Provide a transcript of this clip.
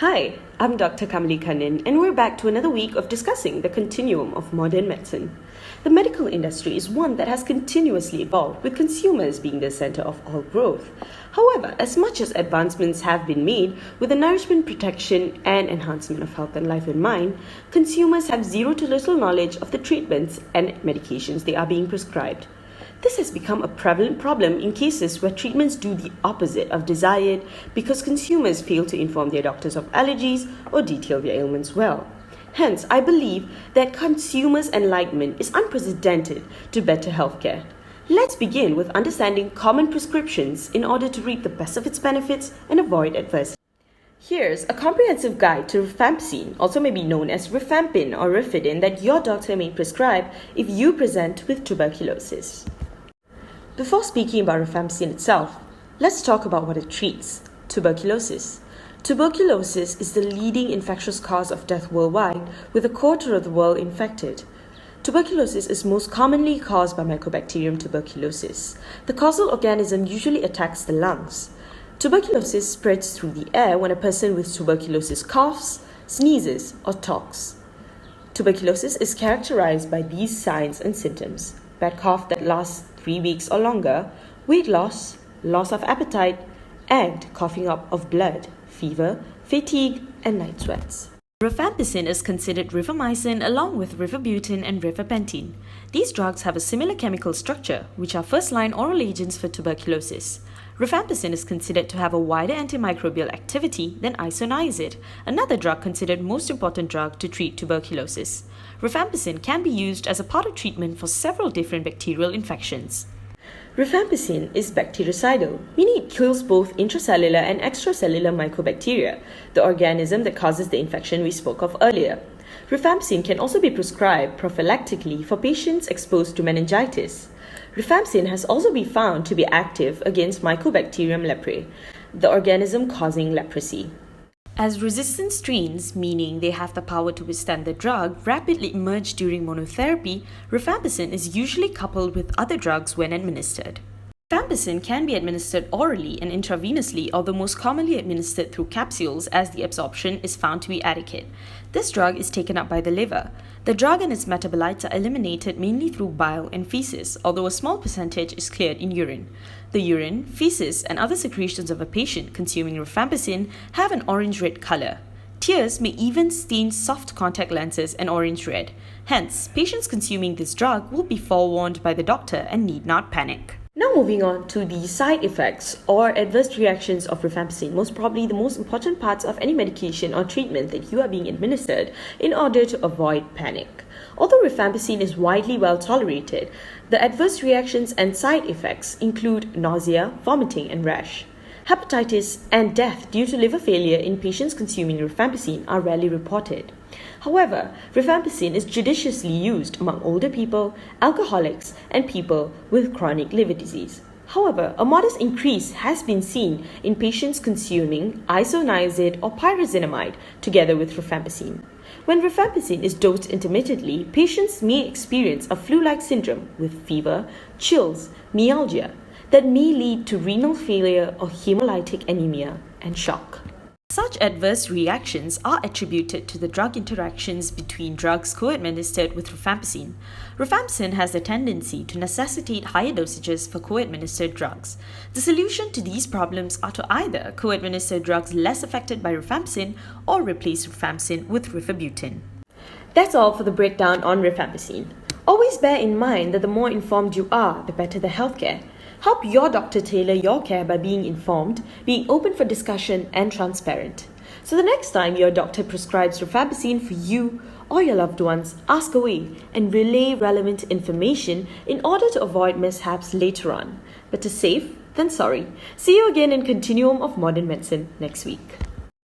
Hi, I'm Dr. Kamali Kannan, and we're back to another week of discussing the continuum of modern medicine. The medical industry is one that has continuously evolved, with consumers being the center of all growth. However, as much as advancements have been made with the nourishment, protection, and enhancement of health and life in mind, consumers have zero to little knowledge of the treatments and medications they are being prescribed. This has become a prevalent problem in cases where treatments do the opposite of desired because consumers fail to inform their doctors of allergies or detail their ailments well. Hence, I believe that consumers' enlightenment is unprecedented to better healthcare. Let's begin with understanding common prescriptions in order to reap the best of its benefits and avoid adverse. Here's a comprehensive guide to rifampicin, also may be known as rifampin or rifidin, that your doctor may prescribe if you present with tuberculosis. Before speaking about rifampicin itself, let's talk about what it treats: tuberculosis. Tuberculosis is the leading infectious cause of death worldwide, with a quarter of the world infected. Tuberculosis is most commonly caused by Mycobacterium tuberculosis. The causal organism usually attacks the lungs. Tuberculosis spreads through the air when a person with tuberculosis coughs, sneezes, or talks. Tuberculosis is characterized by these signs and symptoms: bad cough that lasts 3 weeks or longer, weight loss, loss of appetite, and coughing up of blood, fever, fatigue, and night sweats. Rifampicin is considered rifamycin along with rifabutin and rifapentin. These drugs have a similar chemical structure, which are first-line oral agents for tuberculosis. Rifampicin is considered to have a wider antimicrobial activity than isoniazid, another drug considered most important drug to treat tuberculosis. Rifampicin can be used as a part of treatment for several different bacterial infections. Rifampicin is bactericidal, meaning it kills both intracellular and extracellular mycobacteria, the organism that causes the infection we spoke of earlier. Rifampicin can also be prescribed prophylactically for patients exposed to meningitis. Rifampicin has also been found to be active against Mycobacterium leprae, the organism causing leprosy. As resistant strains, meaning they have the power to withstand the drug, rapidly emerge during monotherapy, rifampicin is usually coupled with other drugs when administered. Rifampicin can be administered orally and intravenously, although most commonly administered through capsules as the absorption is found to be adequate. This drug is taken up by the liver. The drug and its metabolites are eliminated mainly through bile and feces, although a small percentage is cleared in urine. The urine, feces, and other secretions of a patient consuming rifampicin have an orange-red color. Tears may even stain soft contact lenses an orange-red. Hence, patients consuming this drug will be forewarned by the doctor and need not panic. Now moving on to the side effects or adverse reactions of rifampicin, most probably the most important parts of any medication or treatment that you are being administered in order to avoid panic. Although rifampicin is widely well tolerated, the adverse reactions and side effects include nausea, vomiting, and rash. Hepatitis and death due to liver failure in patients consuming rifampicin are rarely reported. However, rifampicin is judiciously used among older people, alcoholics, and people with chronic liver disease. However, a modest increase has been seen in patients consuming isoniazid or pyrazinamide together with rifampicin. When rifampicin is dosed intermittently, patients may experience a flu-like syndrome with fever, chills, myalgia that may lead to renal failure or hemolytic anemia and shock. Such adverse reactions are attributed to the drug interactions between drugs co-administered with rifampicin. Rifampicin has a tendency to necessitate higher dosages for co-administered drugs. The solution to these problems are to either co-administer drugs less affected by rifampicin or replace rifampicin with rifabutin. That's all for the breakdown on rifampicin. Always bear in mind that the more informed you are, the better the healthcare. Help your doctor tailor your care by being informed, being open for discussion, and transparent. So the next time your doctor prescribes rifampicin for you or your loved ones, ask away and relay relevant information in order to avoid mishaps later on. Better safe than sorry. See you again in Continuum of Modern Medicine next week.